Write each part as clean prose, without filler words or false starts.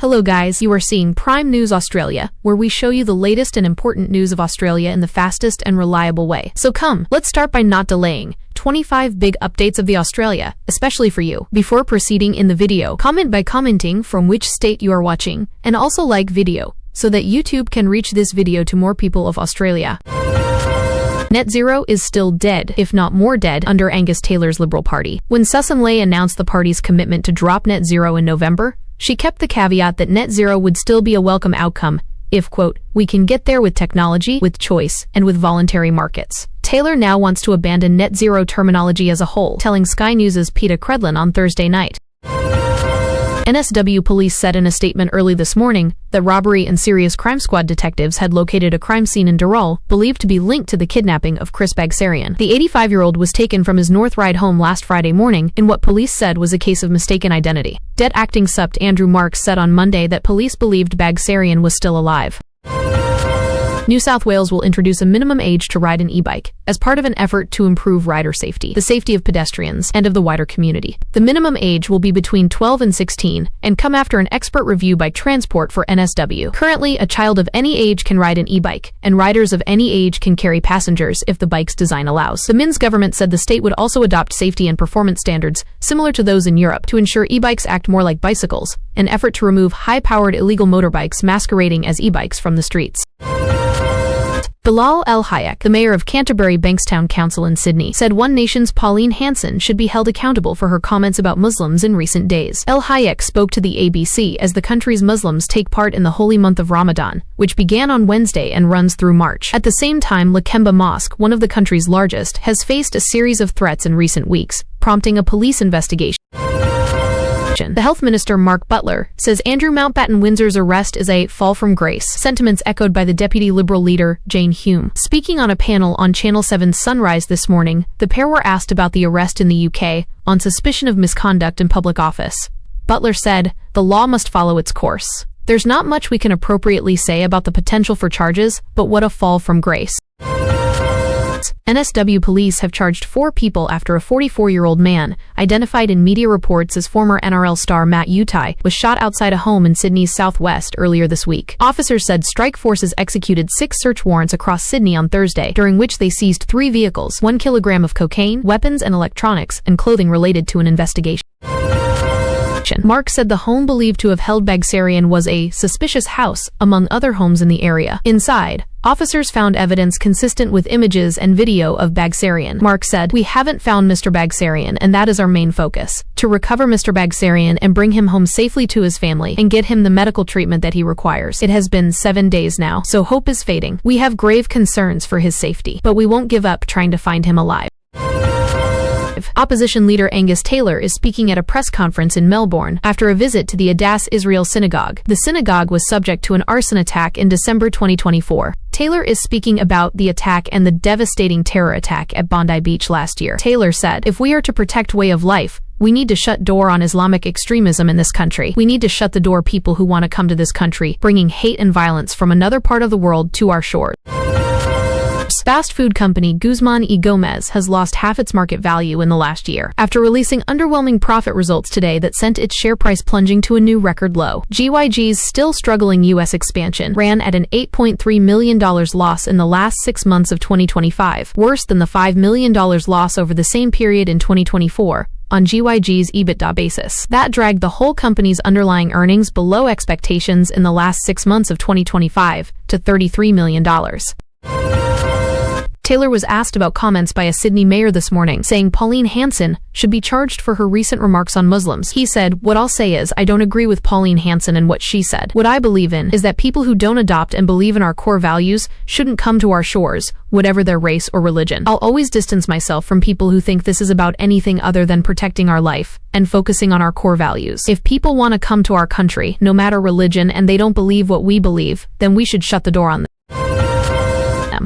Hello guys, you are seeing Prime News Australia, where we show you the latest and important news of Australia in the fastest and reliable way. So come, let's start by not delaying. 25 big updates of the Australia, especially for you. Before proceeding in the video, comment by commenting from which state you are watching, and also like video, so that YouTube can reach this video to more people of Australia. Net zero is still dead, if not more dead, under Angus Taylor's Liberal Party. When Susan Ley announced the party's commitment to drop net zero in November, she kept the caveat that net zero would still be a welcome outcome if, quote, we can get there with technology, with choice, and with voluntary markets. Taylor now wants to abandon net zero terminology as a whole, telling Sky News' Peter Credlin on Thursday night. NSW police said in a statement early this morning that robbery and serious crime squad detectives had located a crime scene in Dural, believed to be linked to the kidnapping of Chris Bagsarian. The 85-year-old was taken from his North Ryde home last Friday morning in what police said was a case of mistaken identity. Det Acting Supt Andrew Marks said on Monday that police believed Bagsarian was still alive. New South Wales will introduce a minimum age to ride an e-bike as part of an effort to improve rider safety, the safety of pedestrians, and of the wider community. The minimum age will be between 12 and 16 and come after an expert review by Transport for NSW. Currently, a child of any age can ride an e-bike, and riders of any age can carry passengers if the bike's design allows. The Minns government said the state would also adopt safety and performance standards similar to those in Europe to ensure e-bikes act more like bicycles, an effort to remove high-powered illegal motorbikes masquerading as e-bikes from the streets. Bilal El Hayek, the mayor of Canterbury Bankstown Council in Sydney, said One Nation's Pauline Hanson should be held accountable for her comments about Muslims in recent days. El Hayek spoke to the ABC as the country's Muslims take part in the holy month of Ramadan, which began on Wednesday and runs through March. At the same time, Lakemba Mosque, one of the country's largest, has faced a series of threats in recent weeks, prompting a police investigation. The Health Minister, Mark Butler, says Andrew Mountbatten Windsor's arrest is a fall from grace, sentiments echoed by the Deputy Liberal leader, Jane Hume. Speaking on a panel on Channel 7's Sunrise this morning, the pair were asked about the arrest in the UK on suspicion of misconduct in public office. Butler said, "The law must follow its course. There's not much we can appropriately say about the potential for charges, but what a fall from grace." NSW police have charged 4 people after a 44-year-old man, identified in media reports as former NRL star Matt Utai, was shot outside a home in Sydney's southwest earlier this week. Officers said strike forces executed 6 search warrants across Sydney on Thursday, during which they seized 3 vehicles, 1 kilogram of cocaine, weapons and electronics, and clothing related to an investigation. Mark said the home believed to have held Bagsarian was a suspicious house among other homes in the area. Inside, officers found evidence consistent with images and video of Bagsarian. Mark said, "We haven't found Mr. Bagsarian, and that is our main focus. To recover Mr. Bagsarian and bring him home safely to his family and get him the medical treatment that he requires. It has been 7 days now, so hope is fading. We have grave concerns for his safety, but we won't give up trying to find him alive." Opposition leader Angus Taylor is speaking at a press conference in Melbourne after a visit to the Adass Israel Synagogue. The synagogue was subject to an arson attack in December 2024. Taylor is speaking about the attack and the devastating terror attack at Bondi Beach last year. Taylor said, "If we are to protect way of life, we need to shut door on Islamic extremism in this country. We need to shut the door people who want to come to this country, bringing hate and violence from another part of the world to our shores." Fast food company Guzman y Gomez has lost half its market value in the last year, after releasing underwhelming profit results today that sent its share price plunging to a new record low. GYG's still struggling U.S. expansion ran at an $8.3 million loss in the last 6 months of 2025, worse than the $5 million loss over the same period in 2024. On GYG's EBITDA basis. That dragged the whole company's underlying earnings below expectations in the last 6 months of 2025 to $33 million. Taylor was asked about comments by a Sydney mayor this morning, saying Pauline Hanson should be charged for her recent remarks on Muslims. He said, "What I'll say is, I don't agree with Pauline Hanson and what she said. What I believe in is that people who don't adopt and believe in our core values shouldn't come to our shores, whatever their race or religion. I'll always distance myself from people who think this is about anything other than protecting our life and focusing on our core values. If people want to come to our country, no matter religion, and they don't believe what we believe, then we should shut the door on them."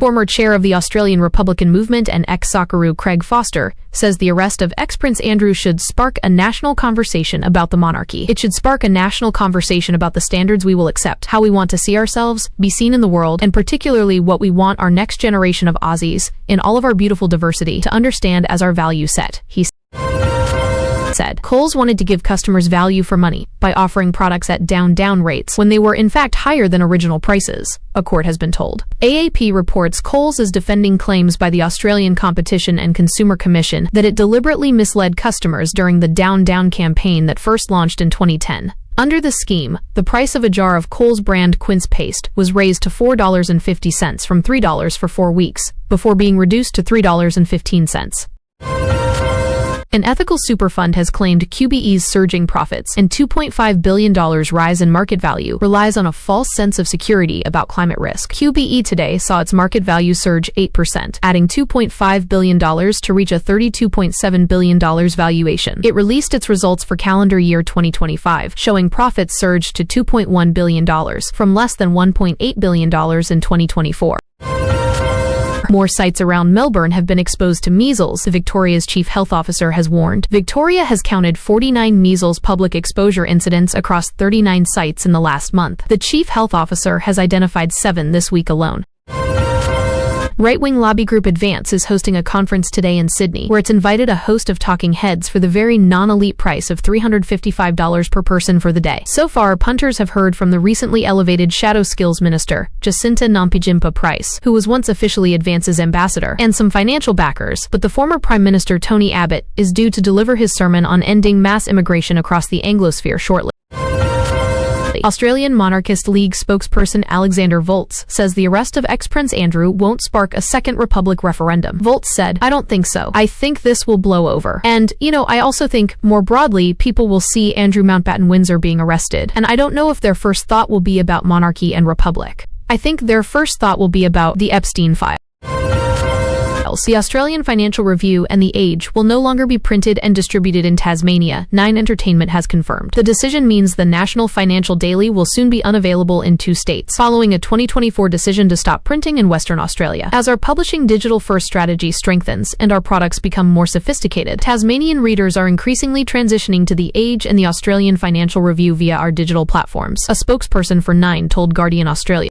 Former chair of the Australian Republican movement and ex-Socceroo Craig Foster says the arrest of ex-Prince Andrew should spark a national conversation about the monarchy. It should spark a national conversation about the standards we will accept, how we want to see ourselves, be seen in the world, and particularly what we want our next generation of Aussies, in all of our beautiful diversity, to understand as our value set, he said. said. Coles wanted to give customers value for money by offering products at down rates when they were in fact higher than original prices, a court has been told. AAP reports Coles is defending claims by the Australian Competition and Consumer Commission that it deliberately misled customers during the Down campaign that first launched in 2010. Under the scheme, the price of a jar of Coles brand quince paste was raised to $4.50 from $3 for 4 weeks, before being reduced to $3.15. An ethical superfund has claimed QBE's surging profits and $2.5 billion rise in market value relies on a false sense of security about climate risk. QBE today saw its market value surge 8%, adding $2.5 billion to reach a $32.7 billion valuation. It released its results for calendar year 2025, showing profits surged to $2.1 billion from less than $1.8 billion in 2024. More sites around Melbourne have been exposed to measles, Victoria's chief health officer has warned. Victoria has counted 49 measles public exposure incidents across 39 sites in the last month. The chief health officer has identified 7 this week alone. Right-wing lobby group Advance is hosting a conference today in Sydney, where it's invited a host of talking heads for the very non-elite price of $355 per person for the day. So far, punters have heard from the recently elevated Shadow Skills Minister, Jacinta Nampijinpa Price, who was once officially Advance's ambassador, and some financial backers, but the former Prime Minister Tony Abbott is due to deliver his sermon on ending mass immigration across the Anglosphere shortly. Australian Monarchist League spokesperson Alexander Volz says the arrest of ex-Prince Andrew won't spark a second Republic referendum. Volz said, "I don't think so. I think this will blow over. And, I also think, more broadly, people will see Andrew Mountbatten Windsor being arrested. And I don't know if their first thought will be about monarchy and republic. I think their first thought will be about the Epstein file." The Australian Financial Review and The Age will no longer be printed and distributed in Tasmania, Nine Entertainment has confirmed. The decision means the National Financial Daily will soon be unavailable in 2 states, following a 2024 decision to stop printing in Western Australia. As our publishing digital-first strategy strengthens and our products become more sophisticated, Tasmanian readers are increasingly transitioning to The Age and the Australian Financial Review via our digital platforms, a spokesperson for Nine told Guardian Australia.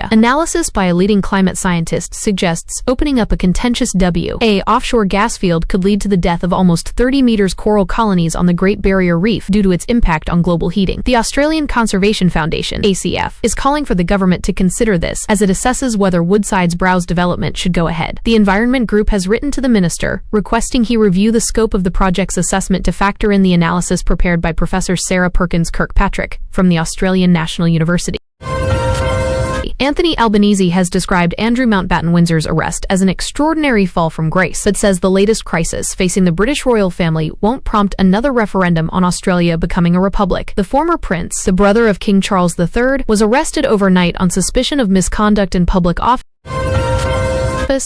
Analysis by a leading climate scientist suggests opening up a contentious WA offshore gas field could lead to the death of almost 30 meters coral colonies on the Great Barrier Reef due to its impact on global heating. The Australian Conservation Foundation, ACF, is calling for the government to consider this as it assesses whether Woodside's Browse development should go ahead. The environment group has written to the minister, requesting he review the scope of the project's assessment to factor in the analysis prepared by Professor Sarah Perkins Kirkpatrick from the Australian National University. Anthony Albanese has described Andrew Mountbatten Windsor's arrest as an extraordinary fall from grace, but says the latest crisis facing the British royal family won't prompt another referendum on Australia becoming a republic. The former prince, the brother of King Charles III, was arrested overnight on suspicion of misconduct in public office.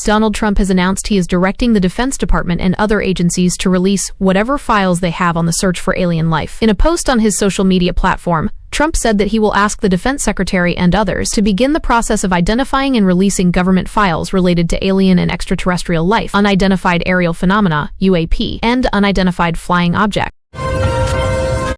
Donald Trump has announced he is directing the Defense Department and other agencies to release whatever files they have on the search for alien life. In a post on his social media platform, Trump said that he will ask the Defense Secretary and others to begin the process of identifying and releasing government files related to alien and extraterrestrial life, unidentified aerial phenomena, UAP, and unidentified flying objects.